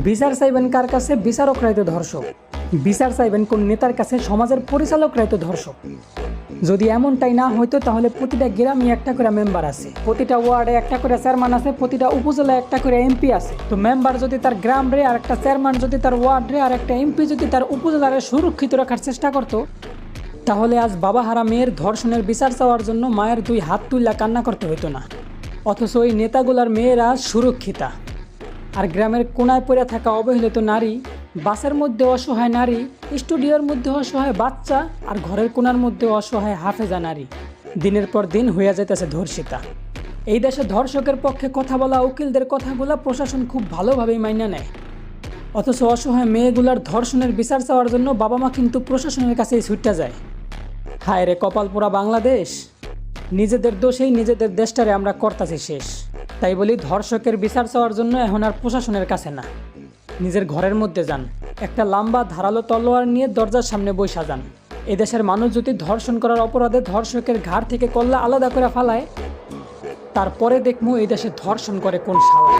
বিচার চাইবেন কার কাছে? বিচারকরাই তো ধর্ষক। বিচার চাইবেন কোন নেতার কাছে? সমাজের পরিচালকরাই তো ধর্ষক। যদি এমনটাই না হইতো তাহলে প্রতিটা গ্রামে একটা করে মেম্বার আছে, প্রতিটা ওয়ার্ডে একটা করে চেয়ারম্যান আছে, প্রতিটা উপজেলায় একটা করে এমপি আছে। তো মেম্বার যদি তার গ্রাম রে, আর একটা চেয়ারম্যান যদি তার ওয়ার্ড রে, আর একটা এমপি যদি তার উপজেলারে সুরক্ষিত রাখার চেষ্টা করতো, তাহলে আজ বাবাহারা মেয়ের ধর্ষণের বিচার চাওয়ার জন্য মায়ের দুই হাত তুইলা কান্না করতে হইতো না। অথচ ওই নেতাগুলার মেয়েরা সুরক্ষিতা, আর গ্রামের কোনায় পড়ে থাকা অবহেলিত নারী, বাসের মধ্যে অসহায় নারী, স্টুডিওর মধ্যে অসহায় বাচ্চা, আর ঘরের কোনার মধ্যে অসহায় হাফেজা নারী দিনের পর দিন হইয়া যাইতেছে ধর্ষিতা। এই দেশে ধর্ষকের পক্ষে কথা বলা উকিলদের কথাগুলা প্রশাসন খুব ভালোভাবেই মাইনা নেয়। অথচ অসহায় মেয়েগুলার ধর্ষণের বিচার চাওয়ার জন্য বাবা মা কিন্তু প্রশাসনের কাছেই ছুটতে যায়। হায় রে কপাল পোড়া বাংলাদেশ, নিজেদের দোষেই নিজেদের দেশটারে আমরা করতাছি শেষ। তাই বলি, ধর্ষকের বিচার চাওয়ার জন্য এখন আর প্রশাসনের কাছে না, নিজের ঘরের মধ্যে যান, একটা লম্বা ধারালো তলোয়ার নিয়ে দরজার সামনে বইসা যান। এদেশের মানুষ যদি ধর্ষণ করার অপরাধে ধর্ষকের ঘাড় থেকে কল্লা আলাদা করে ফালায়, তারপরে দেখবো এই দেশে ধর্ষণ করে কোন শালা।